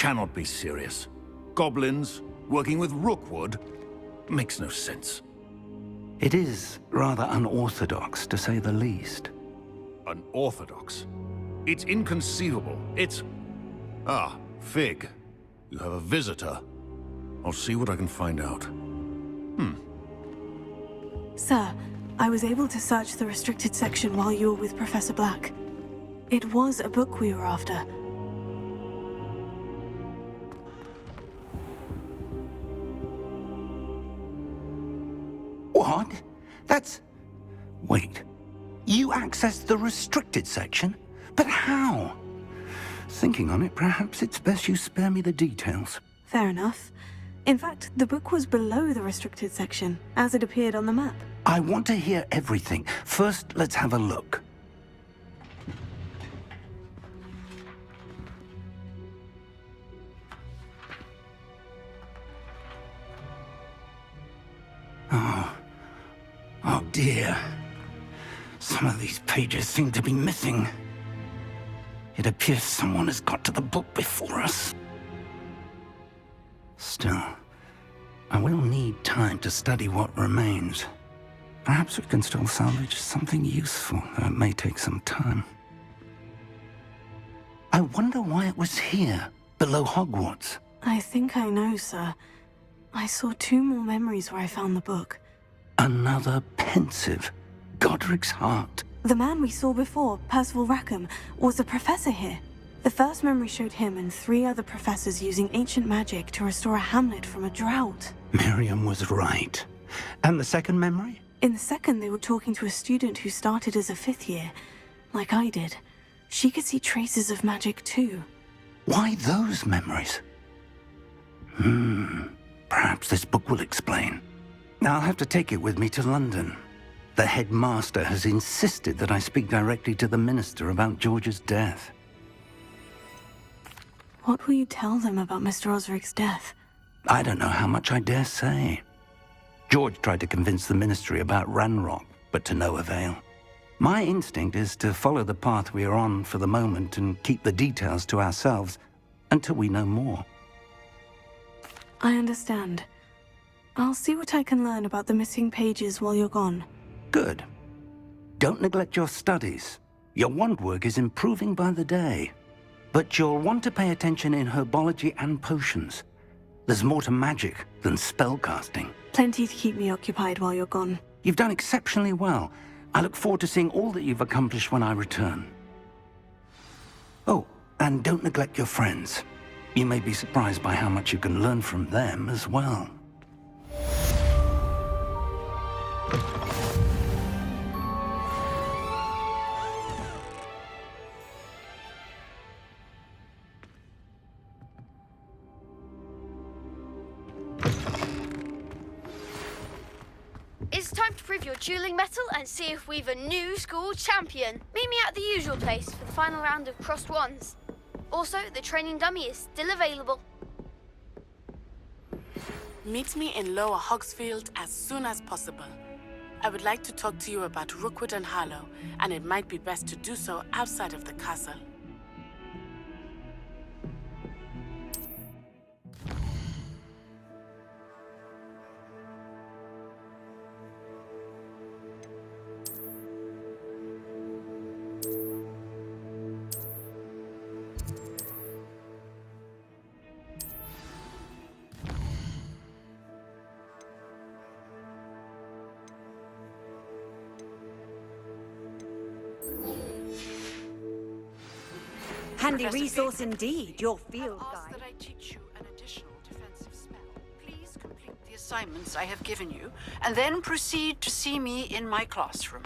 cannot be serious. Goblins working with Rookwood makes no sense. It is rather unorthodox, to say the least. Unorthodox? It's inconceivable. It's... Ah, Fig. You have a visitor. I'll see what I can find out. Sir, I was able to search the restricted section while you were with Professor Black. It was a book we were after. What? That's... Wait. You accessed the restricted section? But how? Thinking on it, perhaps it's best you spare me the details. Fair enough. In fact, the book was below the restricted section, as it appeared on the map. I want to hear everything. First, let's have a look. Oh dear. Some of these pages seem to be missing. It appears someone has got to the book before us. Still, I will need time to study what remains. Perhaps we can still salvage something useful, though it may take some time. I wonder why it was here, below Hogwarts. I think I know, sir. I saw 2 more memories where I found the book. Another pensive. Godric's heart. The man we saw before, Percival Rackham, was a professor here. The first memory showed him and 3 other professors using ancient magic to restore a hamlet from a drought. Miriam was right. And the second memory? In the second, they were talking to a student who started as a 5th year, like I did. She could see traces of magic too. Why those memories? Perhaps this book will explain. I'll have to take it with me to London. The headmaster has insisted that I speak directly to the minister about George's death. What will you tell them about Mr. Osric's death? I don't know how much I dare say. George tried to convince the ministry about Ranrock, but to no avail. My instinct is to follow the path we are on for the moment and keep the details to ourselves until we know more. I understand. I'll see what I can learn about the missing pages while you're gone. Good. Don't neglect your studies. Your wand work is improving by the day. But you'll want to pay attention in herbology and potions. There's more to magic than spellcasting. Plenty to keep me occupied while you're gone. You've done exceptionally well. I look forward to seeing all that you've accomplished when I return. Oh, and don't neglect your friends. You may be surprised by how much you can learn from them as well. It's time to prove your dueling mettle and see if we've a new school champion. Meet me at the usual place for the final round of crossed wands. Also, the training dummy is still available. Meet me in Lower Hogsfield as soon as possible. I would like to talk to you about Rookwood and Harlow, and it might be best to do so outside of the castle. Handy resource indeed, your field I ask guide. that I teach you an additional defensive spell. Please complete the assignments I have given you, and then proceed to see me in my classroom.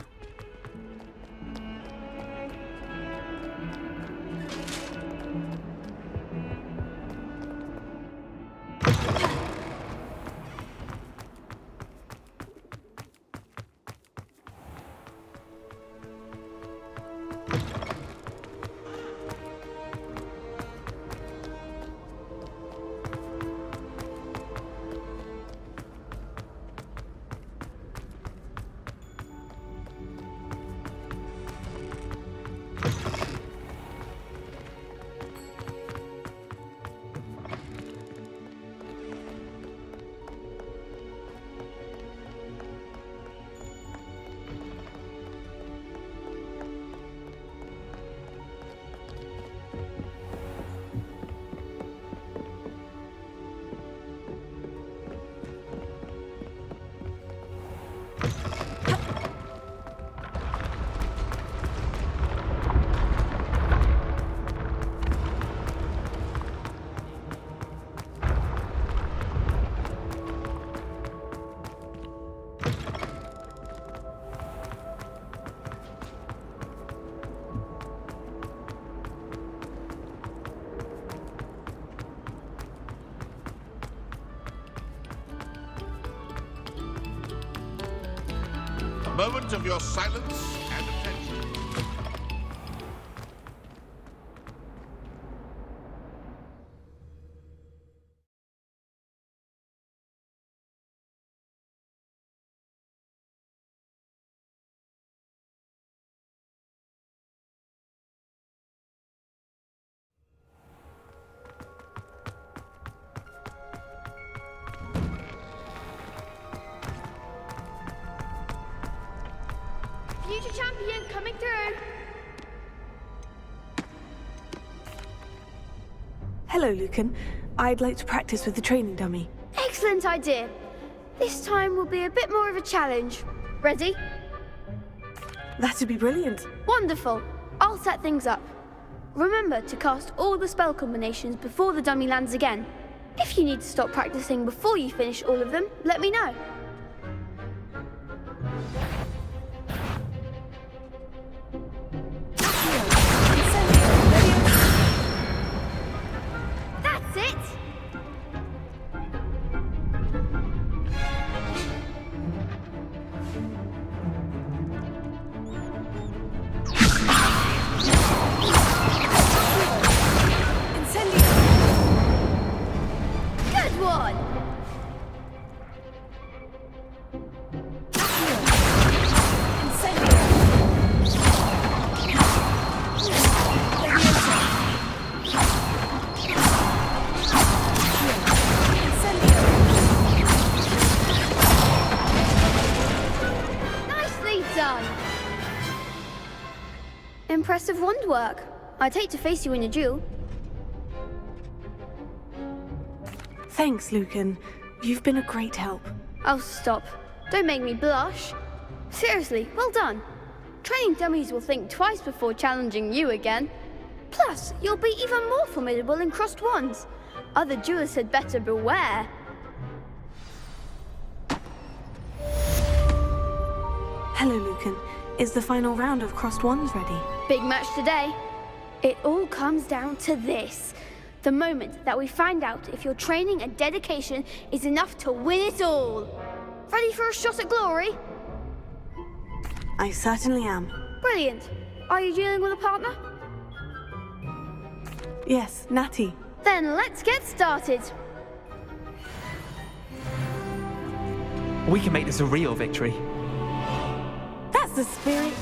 moment of your silence and attention. Future champion coming through. Hello, Lucan. I'd like to practice with the training dummy. Excellent idea. This time will be a bit more of a challenge. Ready? That'd be brilliant. Wonderful. I'll set things up. Remember to cast all the spell combinations before the dummy lands again. If you need to stop practicing before you finish all of them, let me know. That's it! Good one! Nicely done! Impressive wand work. I'd hate to face you in a duel. Thanks, Lucan. You've been a great help. Oh, stop. Don't make me blush. Seriously, well done. Training dummies will think twice before challenging you again. Plus, you'll be even more formidable in crossed wands. Other duelists had better beware. Hello, Lucan. Is the final round of crossed wands ready? Big match today. It all comes down to this. The moment that we find out if your training and dedication is enough to win it all. Ready for a shot at glory? I certainly am. Brilliant. Are you dealing with a partner? Yes, Natty. Then let's get started. We can make this a real victory. That's the spirit.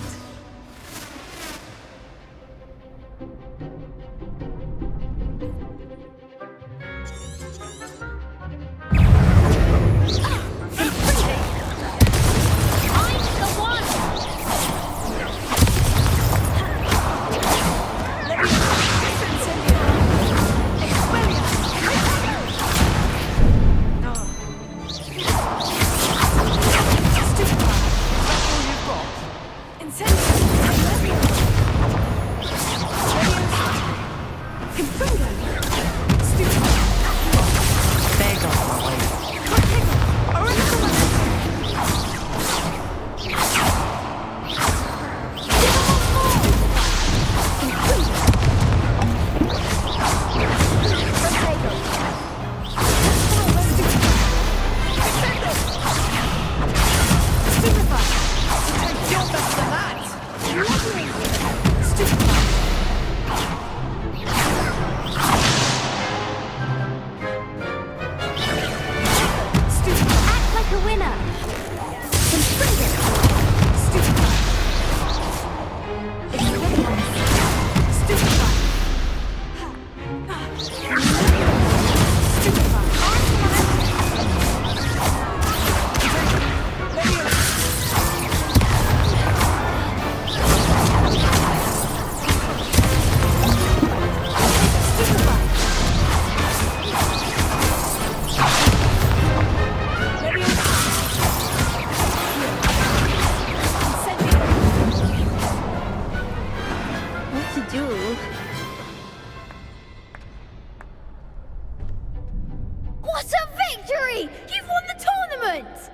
What a victory! You've won the tournament!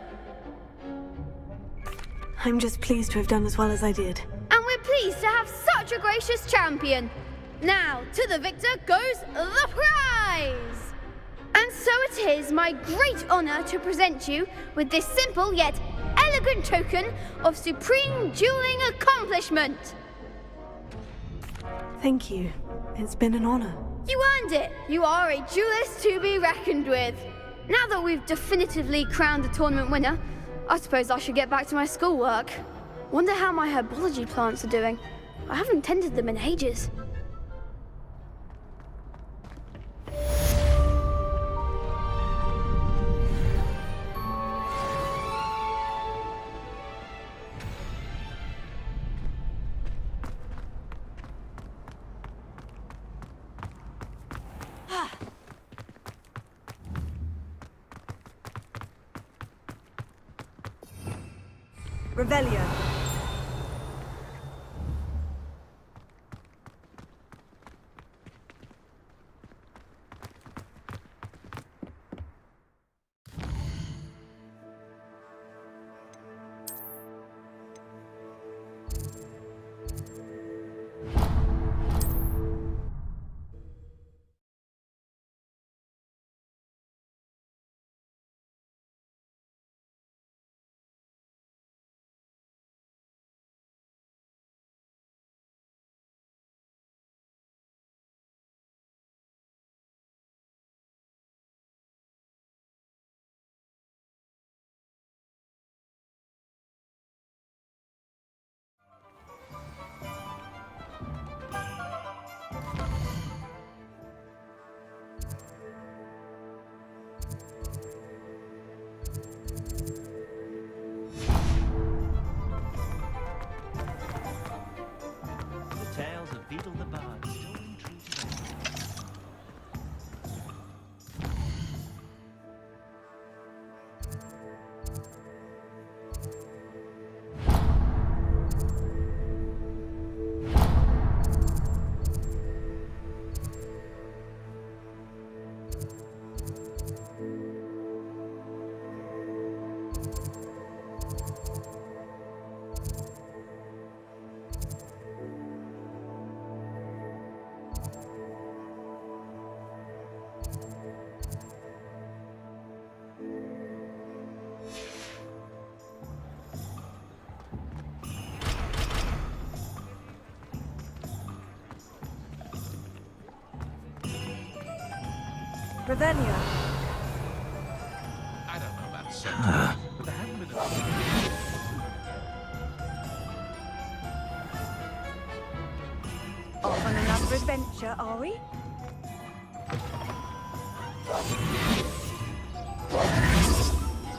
I'm just pleased to have done as well as I did. And we're pleased to have such a gracious champion. Now, to the victor goes the prize! And so it is my great honor to present you with this simple yet elegant elegant token of supreme dueling accomplishment. Thank you. It's been an honor. You earned it. You are a duelist to be reckoned with. Now that we've definitively crowned the tournament winner, I suppose I should get back to my schoolwork. Wonder how my herbology plants are doing. I haven't tended them in ages. Revelio. Tales of Beetle the Bard, stolen true to life. Revelio. I don't know about sentiment, but there haven't been a Off on another adventure, are we?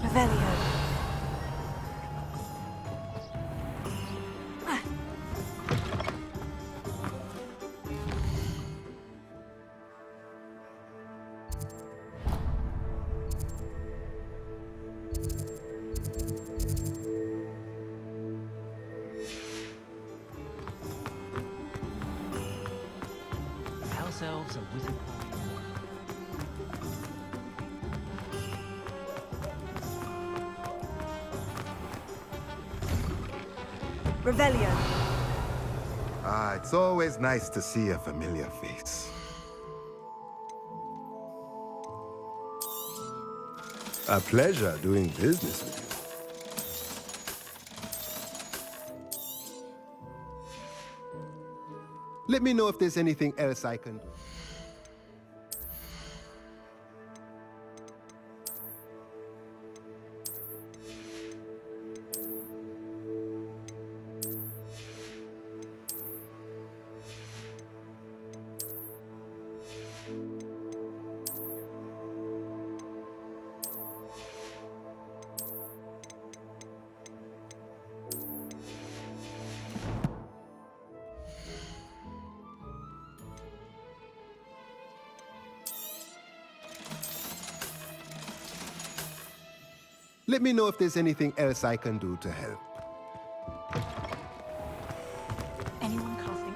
Revelio. House elves and wizard Revelio. Ah, it's always nice to see a familiar face. A pleasure doing business with you. Let me know if there's anything else I can do. Let me know if there's anything else I can do to help. Anyone casting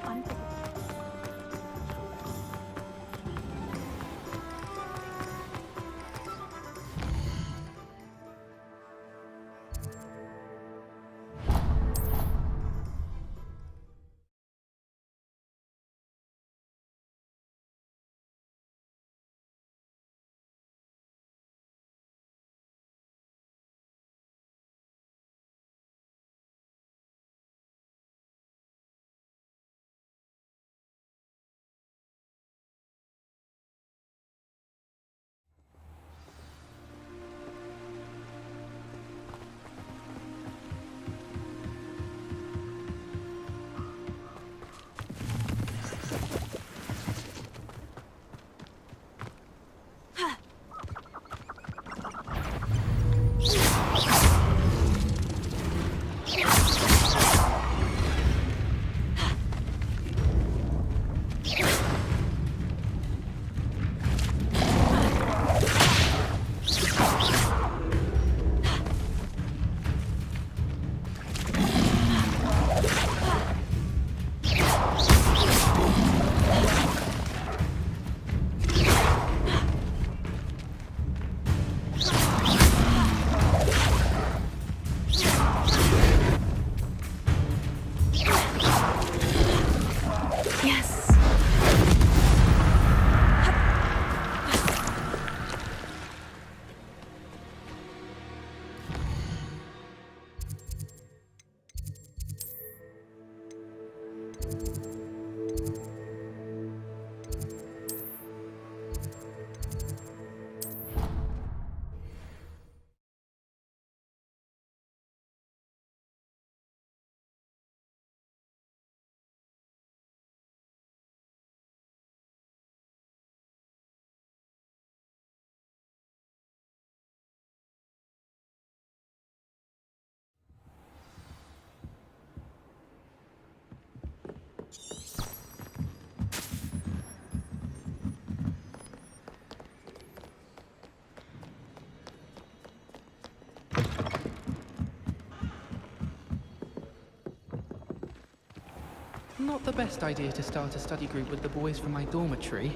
Not the best idea to start a study group with the boys from my dormitory.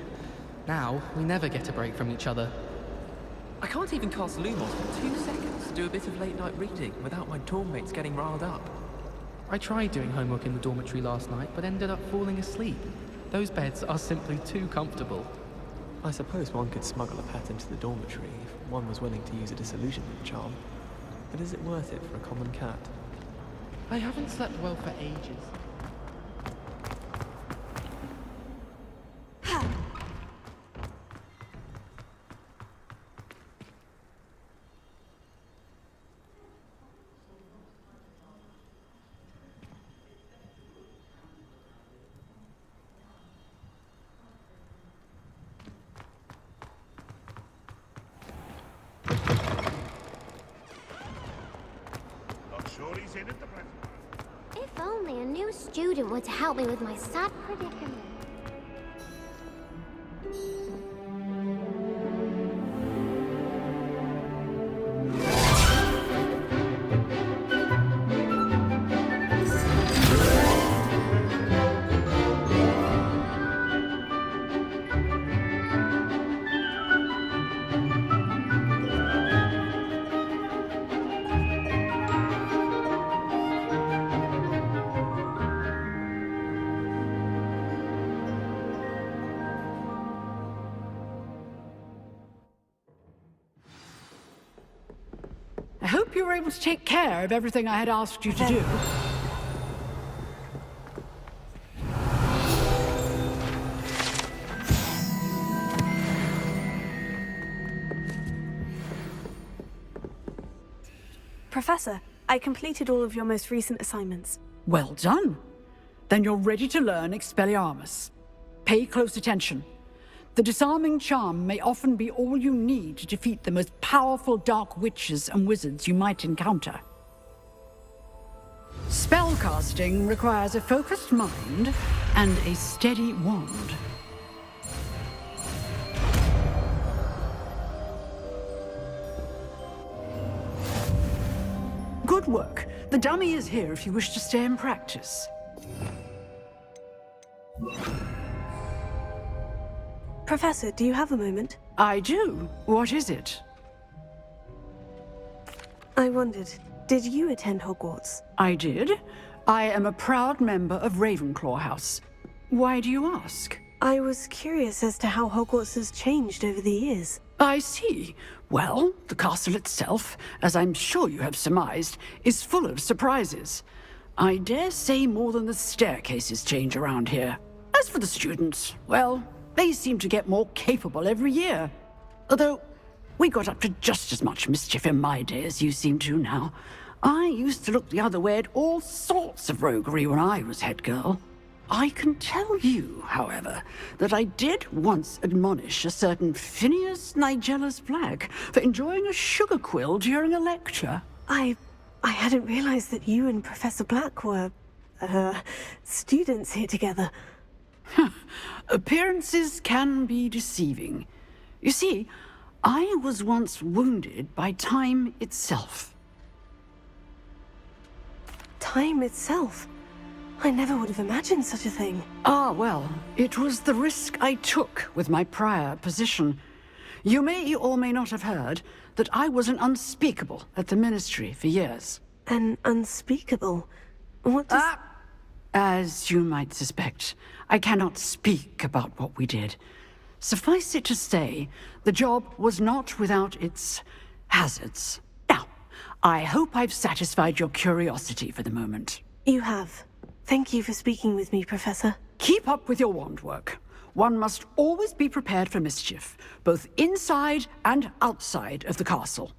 Now, we never get a break from each other. I can't even cast Lumos for 2 seconds to do a bit of late-night reading without my dorm mates getting riled up. I tried doing homework in the dormitory last night, but ended up falling asleep. Those beds are simply too comfortable. I suppose one could smuggle a pet into the dormitory if one was willing to use a disillusionment charm. But is it worth it for a common cat? I haven't slept well for ages. If only a new student were to help me with my sad predicament. I hope you were able to take care of everything I had asked you to do. Professor, I completed all of your most recent assignments. Well done. Then you're ready to learn Expelliarmus. Pay close attention. The disarming charm may often be all you need to defeat the most powerful dark witches and wizards you might encounter. Spellcasting requires a focused mind and a steady wand. Good work. The dummy is here if you wish to stay and practice. Professor, do you have a moment? I do. What is it? I wondered, did you attend Hogwarts? I did. I am a proud member of Ravenclaw House. Why do you ask? I was curious as to how Hogwarts has changed over the years. I see. Well, the castle itself, as I'm sure you have surmised, is full of surprises. I dare say more than the staircases change around here. As for the students, well, they seem to get more capable every year. Although, we got up to just as much mischief in my day as you seem to now. I used to look the other way at all sorts of roguery when I was head girl. I can tell you, however, that I did once admonish a certain Phineas Nigellus Black for enjoying a sugar quill during a lecture. I hadn't realized that you and Professor Black were, students here together. Appearances can be deceiving. You see, I was once wounded by time itself. Time itself? I never would have imagined such a thing. Ah, well, it was the risk I took with my prior position. You may or may not have heard that I was an unspeakable at the Ministry for years. An unspeakable? What does... As you might suspect, I cannot speak about what we did. Suffice it to say, the job was not without its hazards. Now, I hope I've satisfied your curiosity for the moment. You have. Thank you for speaking with me, Professor. Keep up with your wand work. One must always be prepared for mischief, both inside and outside of the castle.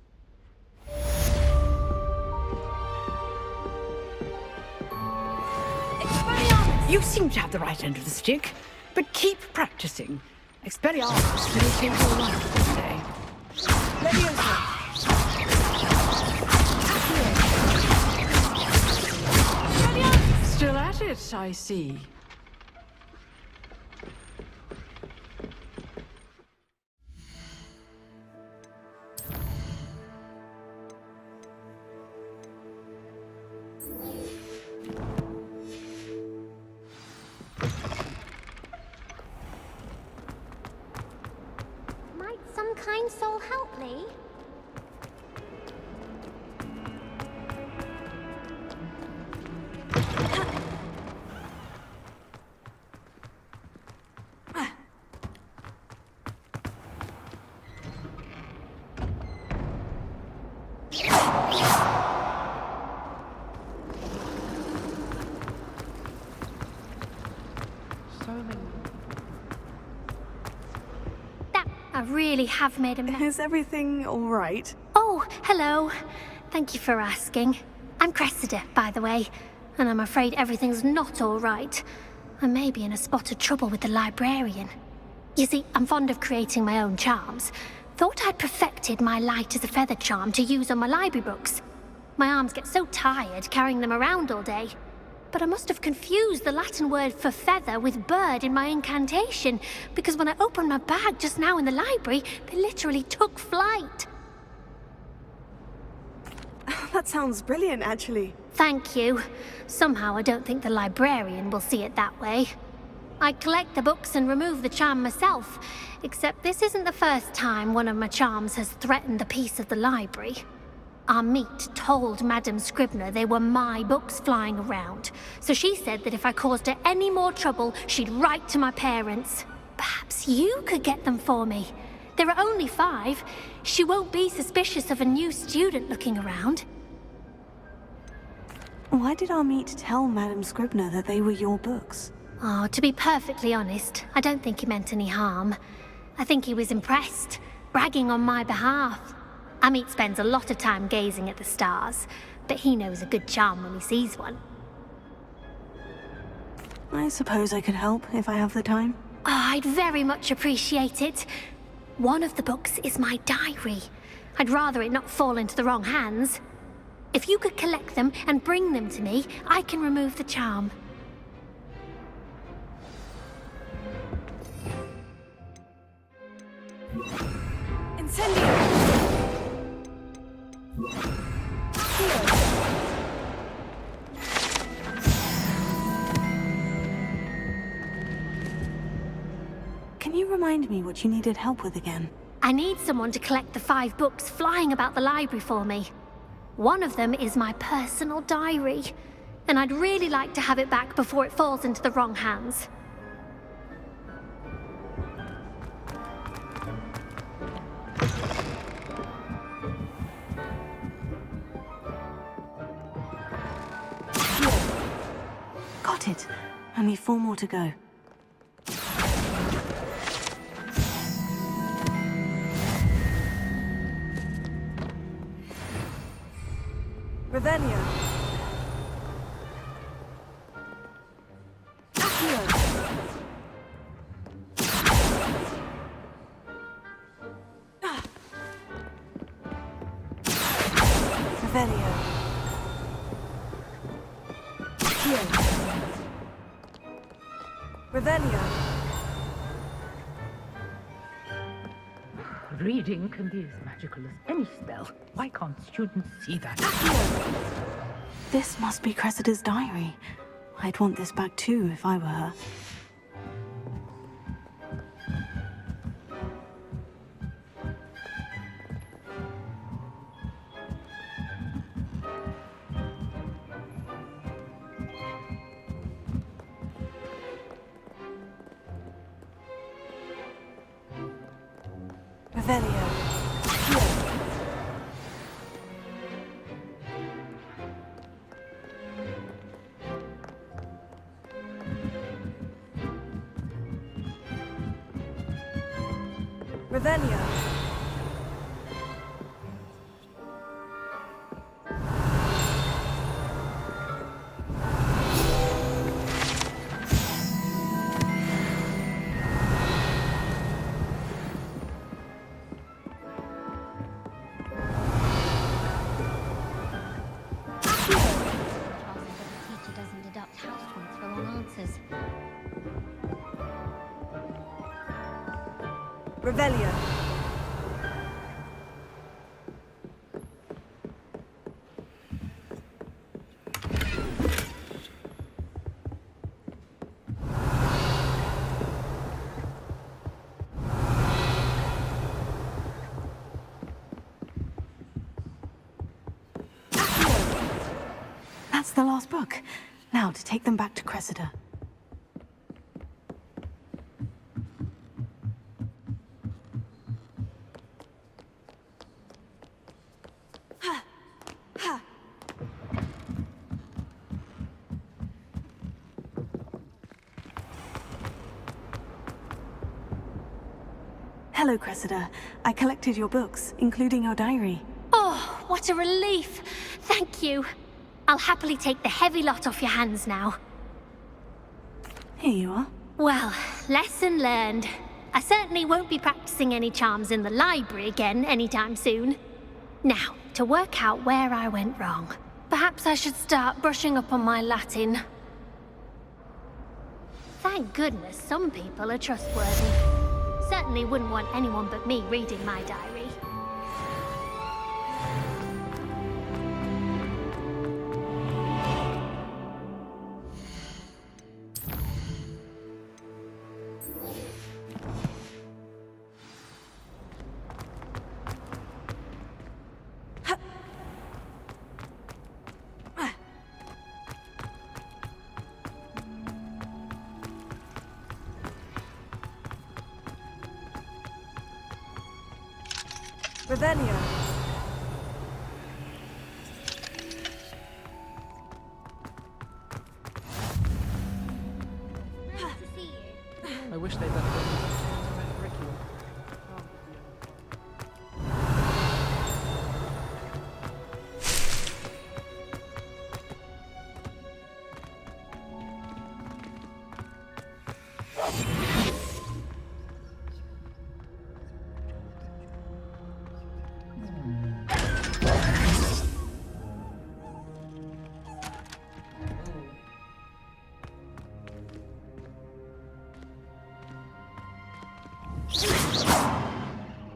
You seem to have the right end of the stick, but keep practicing. Expelliarmus will take your life today. Still at it, I see. really have made a mess. Is everything all right? Oh, hello. Thank you for asking. I'm Cressida, by the way, and I'm afraid everything's not all right. I may be in a spot of trouble with the librarian. You see, I'm fond of creating my own charms. Thought I'd perfected my light as a feather charm to use on my library books. My arms get so tired carrying them around all day. But I must have confused the Latin word for feather with bird in my incantation, because when I opened my bag just now in the library, they literally took flight. That sounds brilliant, actually. Thank you. Somehow I don't think the librarian will see it that way. I collect the books and remove the charm myself, except this isn't the first time one of my charms has threatened the peace of the library. Our meet told Madame Scribner they were my books flying around, so she said that if I caused her any more trouble, she'd write to my parents. Perhaps you could get them for me. There are only 5. She won't be suspicious of a new student looking around. Why did our meet tell Madame Scribner that they were your books? Oh, to be perfectly honest, I don't think he meant any harm. I think he was impressed, bragging on my behalf. Amit spends a lot of time gazing at the stars, but he knows a good charm when he sees one. I suppose I could help if I have the time. Oh, I'd very much appreciate it. One of the books is my diary. I'd rather it not fall into the wrong hands. If you could collect them and bring them to me, I can remove the charm. Incendio! Can you remind me what you needed help with again? I need someone to collect the 5 books flying about the library for me. One of them is my personal diary, and I'd really like to have it back before it falls into the wrong hands. Got it. Only 4 more to go. Revelio. Accio. Revelio. Accio. Revelio. Reading can be as magical as any spell. Why can't students see that? This must be Cressida's diary. I'd want this back too if I were her. Revelio. Revelio. Teacher doesn't deduct house points for wrong answers. Revelio. That's the last book. Now to take them back to Cressida. Hello, Hello, Cressida. I collected your books, including your diary. Oh, what a relief. Thank you. I'll happily take the heavy lot off your hands now. Here you are. Well, lesson learned. I certainly won't be practicing any charms in the library again anytime soon. Now, to work out where I went wrong. Perhaps I should start brushing up on my Latin. Thank goodness some people are trustworthy. Certainly wouldn't want anyone but me reading my diary. Revelio. I wish they'd let them curriculum.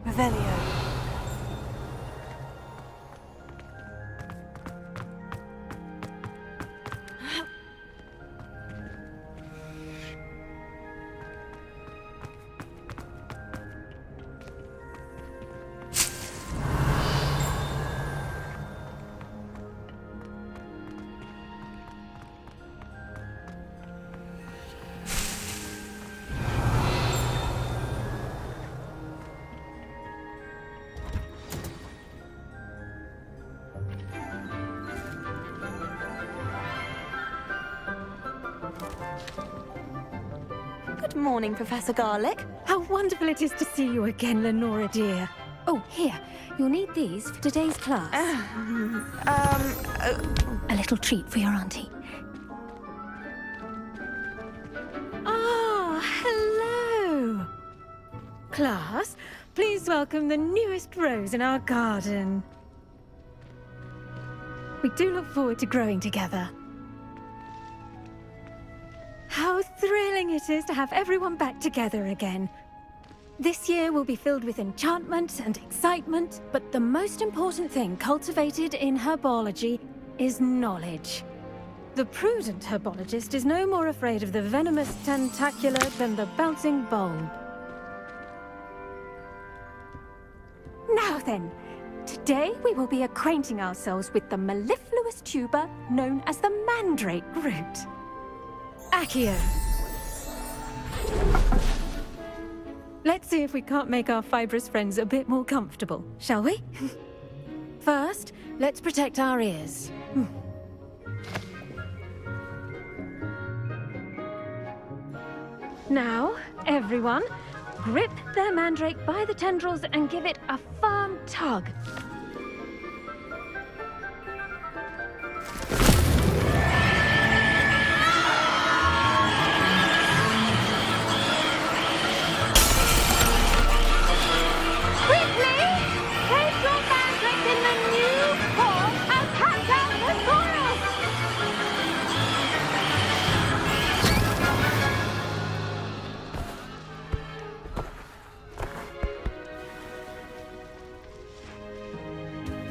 Revelio. Good morning, Professor Garlick. How wonderful it is to see you again, Lenora dear. Oh, here. You'll need these for today's class. A little treat for your auntie. Ah, hello. Class, please welcome the newest rose in our garden. We do look forward to growing together. How thrilling it is to have everyone back together again. This year will be filled with enchantment and excitement, but the most important thing cultivated in herbology is knowledge. The prudent herbologist is no more afraid of the venomous tentacular than the bouncing bulb. Now then, today we will be acquainting ourselves with the mellifluous tuber known as the mandrake root. Accio. Let's see if we can't make our fibrous friends a bit more comfortable, shall we? First, let's protect our ears. Now, everyone, grip their mandrake by the tendrils and give it a firm tug.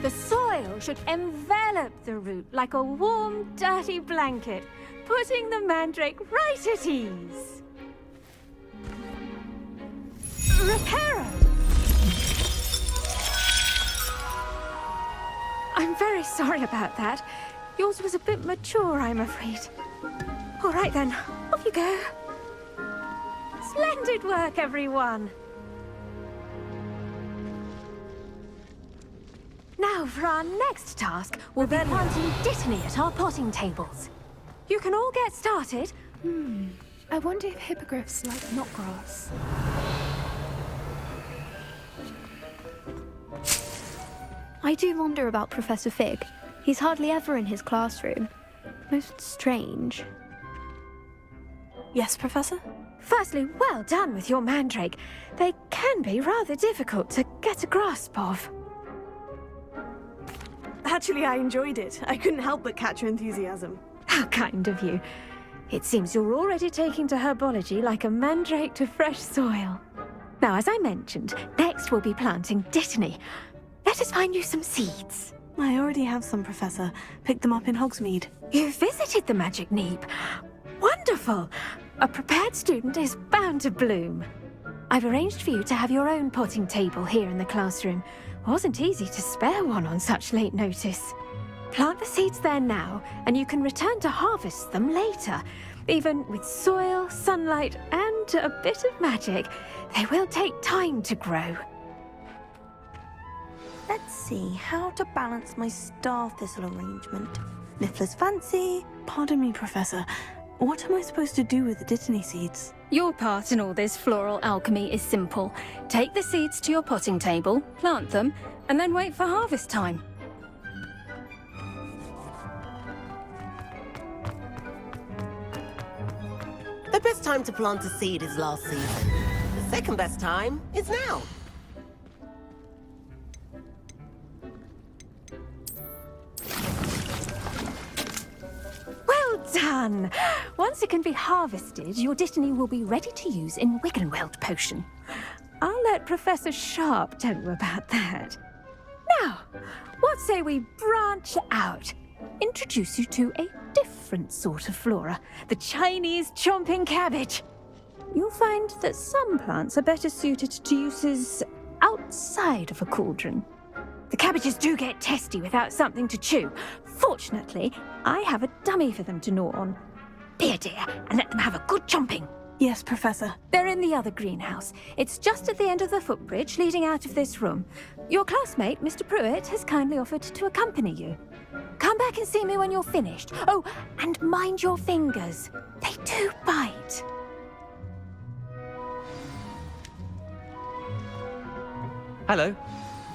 The soil should envelop the root like a warm, dirty blanket, putting the mandrake right at ease. Reparo! I'm very sorry about that. Yours was a bit mature, I'm afraid. All right then, off you go. Splendid work, everyone! Now, for our next task, we'll be planting dittany at our potting tables. You can all get started. I wonder if hippogriffs like knotgrass. I do wonder about Professor Fig. He's hardly ever in his classroom. Most strange. Yes, Professor? Firstly, well done with your mandrake. They can be rather difficult to get a grasp of. Actually, I enjoyed it. I couldn't help but catch your enthusiasm. How kind of you. It seems you're already taking to herbology like a mandrake to fresh soil. Now, as I mentioned, next we'll be planting dittany. Let us find you some seeds. I already have some, Professor. Picked them up in Hogsmeade. You visited the Magic Neep. Wonderful! A prepared student is bound to bloom. I've arranged for you to have your own potting table here in the classroom. Wasn't easy to spare one on such late notice. Plant the seeds there now, and you can return to harvest them later. Even with soil, sunlight, and a bit of magic, they will take time to grow. Let's see how to balance my star thistle arrangement. Niffler's fancy. Pardon me, Professor. What am I supposed to do with the dittany seeds? Your part in all this floral alchemy is simple. Take the seeds to your potting table, plant them, and then wait for harvest time. The best time to plant a seed is last season. The second best time is now. Well done! Once it can be harvested, your dittany will be ready to use in Wiggenweld potion. I'll let Professor Sharp tell you about that. Now, what say we branch out? Introduce you to a different sort of flora, the Chinese chomping cabbage. You'll find that some plants are better suited to uses outside of a cauldron. The cabbages do get testy without something to chew. Fortunately, I have a dummy for them to gnaw on. Be a dear and let them have a good chomping. Yes, Professor. They're in the other greenhouse. It's just at the end of the footbridge leading out of this room. Your classmate, Mr. Pruitt, has kindly offered to accompany you. Come back and see me when you're finished. Oh, and mind your fingers. They do bite. Hello.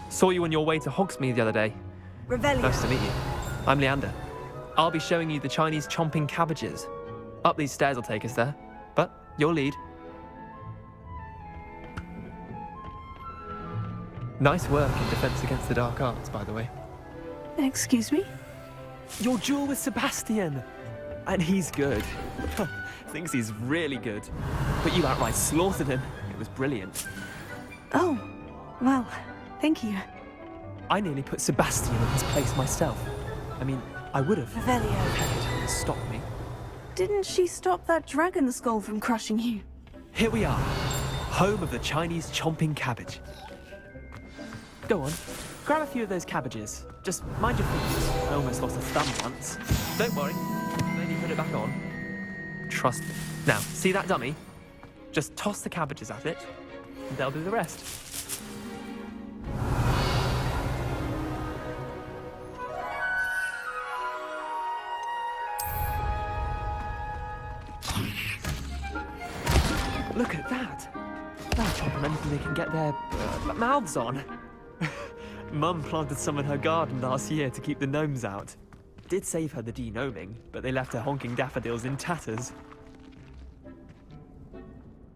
Saw you on your way to Hogsmeade the other day. Revelio. Nice to meet you. I'm Leander. I'll be showing you the Chinese chomping cabbages. Up these stairs will take us there, but you'll lead. Nice work in Defense Against the Dark Arts, by the way. Excuse me? Your duel with Sebastian! And he's good. Thinks he's really good. But you outright slaughtered him. It was brilliant. Oh, well, thank you. I nearly put Sebastian in his place myself. I mean, I would have. Revelio. Hadn't stopped me. Didn't she stop that dragon skull from crushing you? Here we are. Home of the Chinese chomping cabbage. Go on. Grab a few of those cabbages. Just mind your fingers. I almost lost a thumb once. Don't worry. Then you put it back on. Trust me. Now, see that dummy? Just toss the cabbages at it, and they'll do the rest. Look at that! They'll chomp on anything they can get their mouths on. Mum planted some in her garden last year to keep the gnomes out. Did save her the de-gnoming, but they left her honking daffodils in tatters.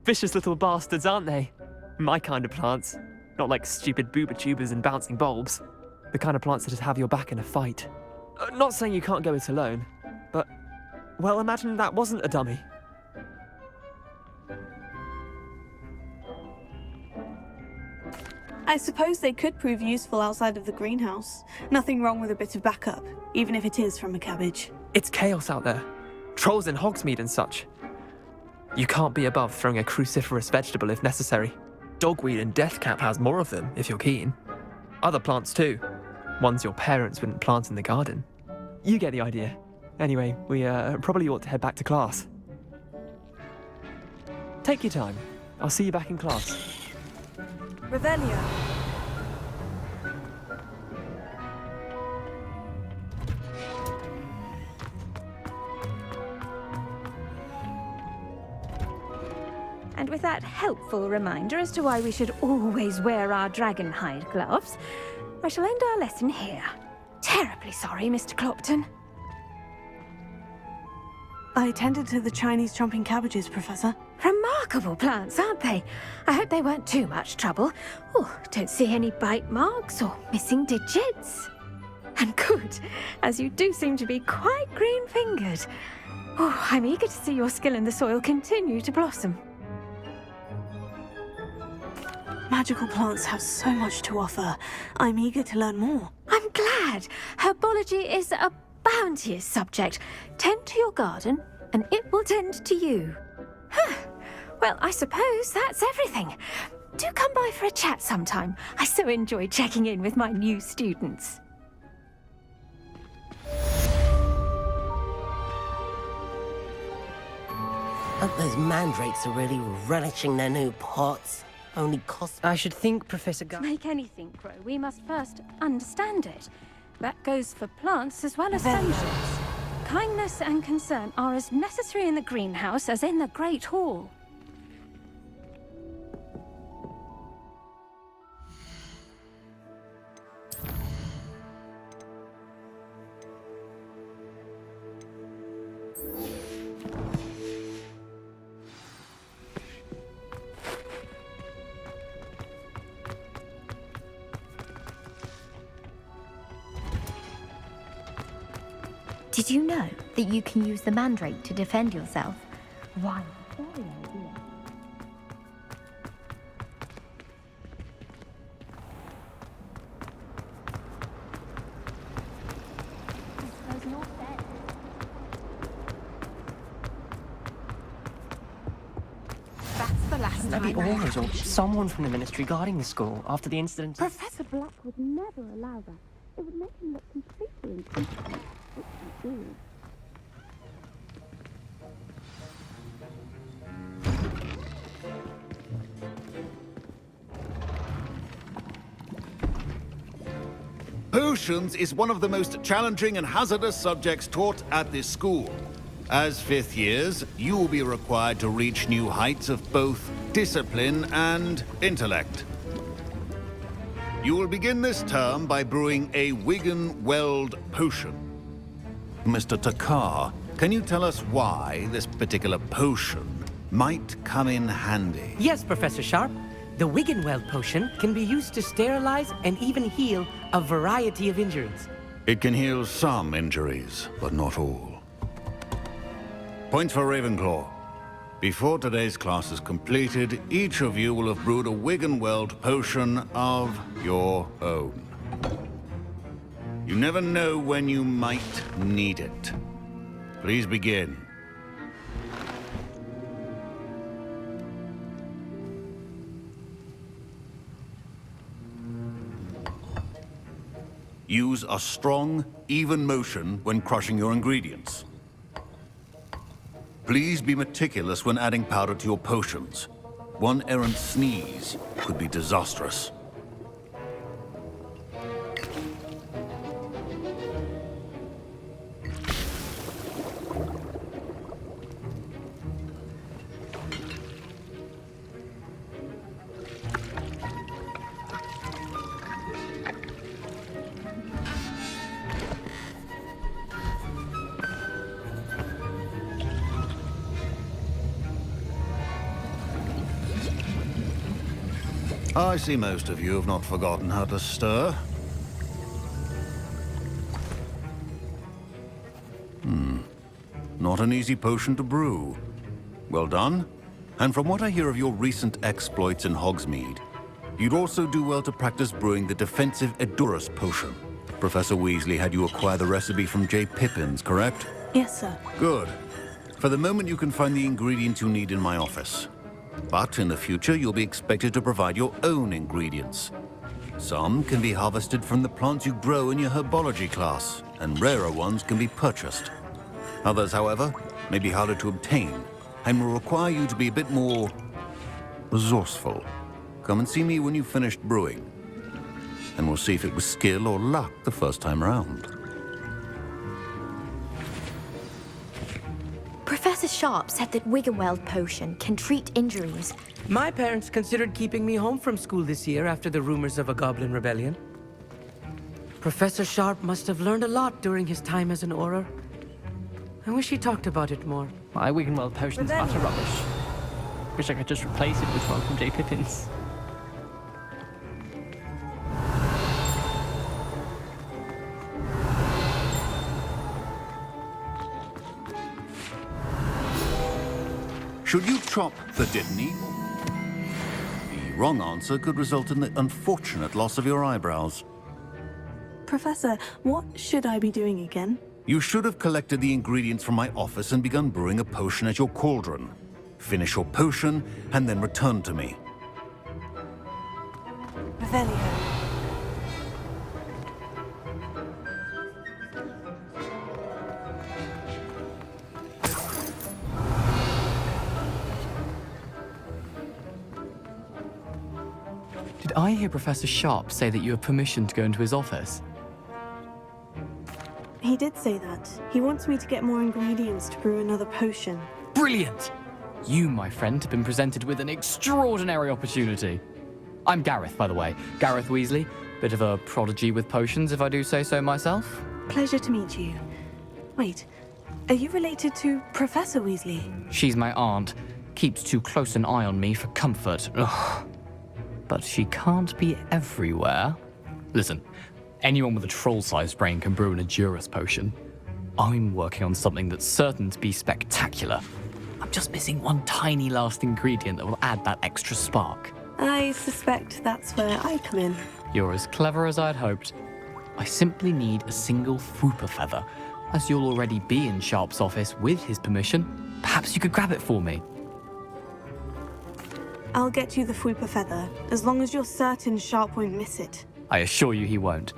Vicious little bastards, aren't they? My kind of plants. Not like stupid booba tubers and bouncing bulbs. The kind of plants that just have your back in a fight. Not saying you can't go it alone, but, well, imagine that wasn't a dummy. I suppose they could prove useful outside of the greenhouse. Nothing wrong with a bit of backup, even if it is from a cabbage. It's chaos out there. Trolls in Hogsmeade and such. You can't be above throwing a cruciferous vegetable if necessary. Dogweed and deathcap has more of them, if you're keen. Other plants too. Ones your parents wouldn't plant in the garden. You get the idea. Anyway, we probably ought to head back to class. Take your time. I'll see you back in class. Revelio. And with that helpful reminder as to why we should always wear our dragon hide gloves, I shall end our lesson here. Terribly sorry, Mr. Clopton. I tended to the Chinese chomping cabbages, Professor. Remarkable plants, aren't they? I hope they weren't too much trouble. Oh, don't see any bite marks or missing digits. And good, as you do seem to be quite green-fingered. Oh, I'm eager to see your skill in the soil continue to blossom. Magical plants have so much to offer. I'm eager to learn more. I'm glad. Herbology is a bounteous subject. Tend to your garden, and it will tend to you. Huh. Well, I suppose that's everything. Do come by for a chat sometime. I so enjoy checking in with my new students. Hope those mandrakes are really relishing their new pots. Only cost... I should think, Professor To make anything grow, we must first understand it. That goes for plants as well as friendships. Kindness and concern are as necessary in the greenhouse as in the Great Hall. Did you know that you can use the mandrake to defend yourself? Why? Very idea. That's the last Maybe time I Aura's or someone from the ministry guarding the school after the incident. Professor Black would never allow that. It would make him look completely incompetent. Which he is. Potions is one of the most challenging and hazardous subjects taught at this school. As fifth years, you will be required to reach new heights of both discipline and intellect. You will begin this term by brewing a Wigan-Weld potion. Mr. Takar, can you tell us why this particular potion might come in handy? Yes, Professor Sharp. The Wigan-Weld potion can be used to sterilize and even heal a variety of injuries. It can heal some injuries, but not all. Point for Ravenclaw. Before today's class is completed, each of you will have brewed a Wigan-Weld potion of your own. You never know when you might need it. Please begin. Use a strong, even motion when crushing your ingredients. Please be meticulous when adding powder to your potions. One errant sneeze could be disastrous. I see most of you have not forgotten how to stir. Not an easy potion to brew. Well done. And from what I hear of your recent exploits in Hogsmeade, you'd also do well to practice brewing the defensive Edurus potion. Professor Weasley had you acquire the recipe from J. Pippins, correct? Yes, sir. Good. For the moment, you can find the ingredients you need in my office. But in the future, you'll be expected to provide your own ingredients. Some can be harvested from the plants you grow in your herbology class, and rarer ones can be purchased. Others, however, may be harder to obtain, and will require you to be a bit more resourceful. Come and see me when you've finished brewing, and we'll see if it was skill or luck the first time around. Professor Sharp said that Wigan-Weld potion can treat injuries. My parents considered keeping me home from school this year after the rumors of a goblin rebellion. Professor Sharp must have learned a lot during his time as an Auror. I wish he talked about it more. My Wiggenweld potion's utter rubbish. Wish I could just replace it with one from J. Pippin's. Should you chop the Dittany? The wrong answer could result in the unfortunate loss of your eyebrows. Professor, what should I be doing again? You should have collected the ingredients from my office and begun brewing a potion at your cauldron. Finish your potion and then return to me. Revelio. Did I hear Professor Sharp say that you have permission to go into his office? He did say that. He wants me to get more ingredients to brew another potion. Brilliant! You, my friend, have been presented with an extraordinary opportunity. I'm Gareth, by the way. Gareth Weasley. Bit of a prodigy with potions, if I do say so myself. Pleasure to meet you. Wait, are you related to Professor Weasley? She's my aunt. Keeps too close an eye on me for comfort. Ugh. But she can't be everywhere. Listen, anyone with a troll-sized brain can brew an Edurus potion. I'm working on something that's certain to be spectacular. I'm just missing one tiny last ingredient that will add that extra spark. I suspect that's where I come in. You're as clever as I'd hoped. I simply need a single Fwooper feather. As you'll already be in Sharp's office with his permission, perhaps you could grab it for me. I'll get you the Fwooper feather, as long as you're certain Sharp won't miss it. I assure you he won't.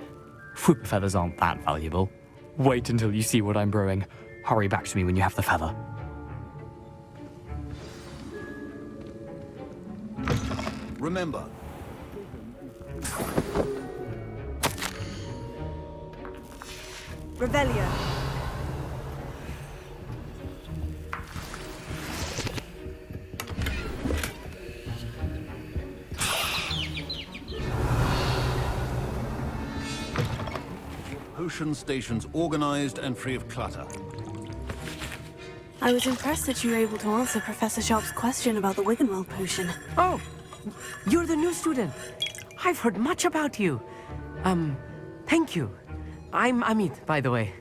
Fwooper feathers aren't that valuable. Wait until you see what I'm brewing. Hurry back to me when you have the feather. Remember. Revelio. Potion stations organized and free of clutter. I was impressed that you were able to answer Professor Sharp's question about the Wiggenweld potion. Oh, you're the new student. I've heard much about you. Thank you. I'm Amit, by the way.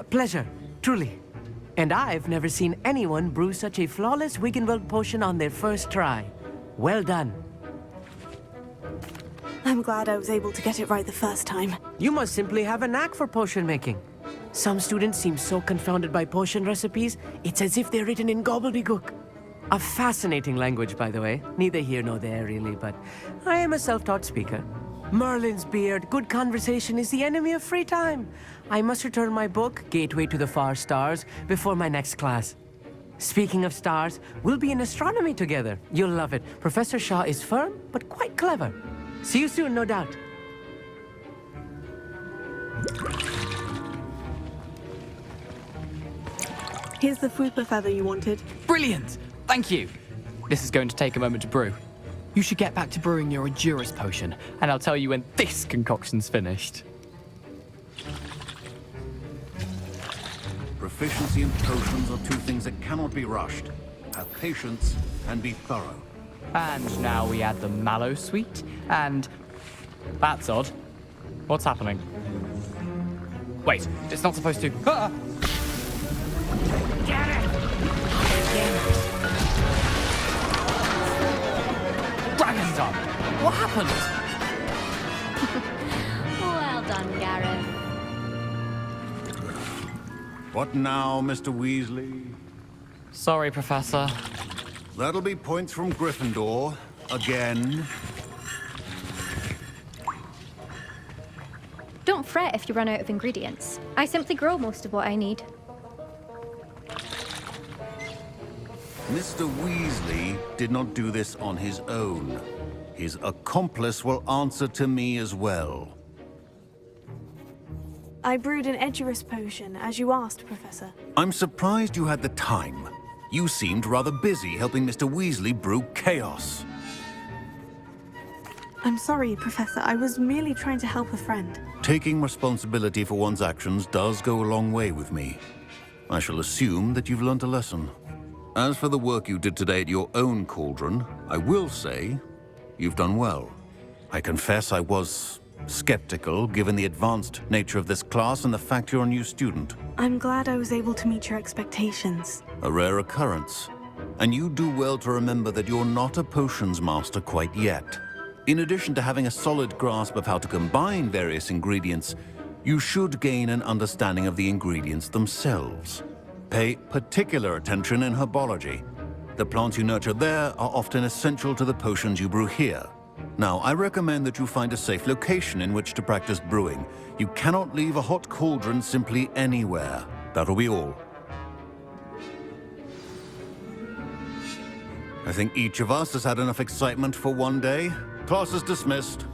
Pleasure, truly. And I've never seen anyone brew such a flawless Wiggenweld potion on their first try. Well done. I'm glad I was able to get it right the first time. You must simply have a knack for potion making. Some students seem so confounded by potion recipes, it's as if they're written in gobbledygook. A fascinating language, by the way. Neither here nor there, really, but I am a self-taught speaker. Merlin's beard, good conversation is the enemy of free time. I must return my book, Gateway to the Far Stars, before my next class. Speaking of stars, we'll be in astronomy together. You'll love it. Professor Shaw is firm, but quite clever. See you soon, no doubt. Here's the Fwooper feather you wanted. Brilliant! Thank you! This is going to take a moment to brew. You should get back to brewing your Edurus potion, and I'll tell you when this concoction's finished. Proficiency in potions are two things that cannot be rushed. Have patience and be thorough. And now we add the mallow sweet, and... That's odd. What's happening? Wait, it's not supposed to... Ah! Get it! Dragon Dog! What happened? Well done, Gareth. What now, Mr. Weasley? Sorry, Professor. That'll be points from Gryffindor. Again. Don't fret if you run out of ingredients. I simply grow most of what I need. Mr. Weasley did not do this on his own. His accomplice will answer to me as well. I brewed an Edurus potion, as you asked, Professor. I'm surprised you had the time. You seemed rather busy helping Mr. Weasley brew chaos. I'm sorry, Professor. I was merely trying to help a friend. Taking responsibility for one's actions does go a long way with me. I shall assume that you've learnt a lesson. As for the work you did today at your own cauldron, I will say you've done well. I confess I was skeptical, given the advanced nature of this class and the fact you're a new student. I'm glad I was able to meet your expectations. A rare occurrence. And you do well to remember that you're not a potions master quite yet. In addition to having a solid grasp of how to combine various ingredients, you should gain an understanding of the ingredients themselves. Pay particular attention in herbology. The plants you nurture there are often essential to the potions you brew here. Now, I recommend that you find a safe location in which to practice brewing. You cannot leave a hot cauldron simply anywhere. That'll be all. I think each of us has had enough excitement for one day. Class is dismissed.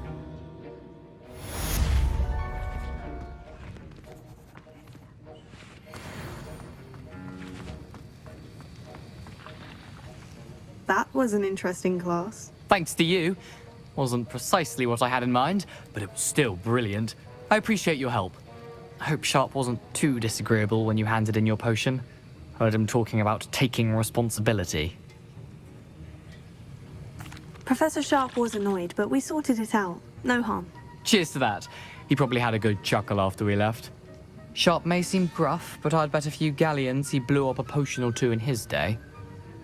That was an interesting class. Thanks to you. Wasn't precisely what I had in mind, but it was still brilliant. I appreciate your help. I hope Sharp wasn't too disagreeable when you handed in your potion. Heard him talking about taking responsibility. Professor Sharp was annoyed, but we sorted it out. No harm. Cheers to that. He probably had a good chuckle after we left. Sharp may seem gruff, but I'd bet a few galleons he blew up a potion or two in his day.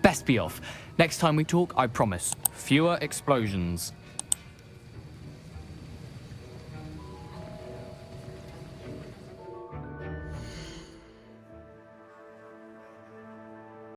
Best be off. Next time we talk, I promise, fewer explosions.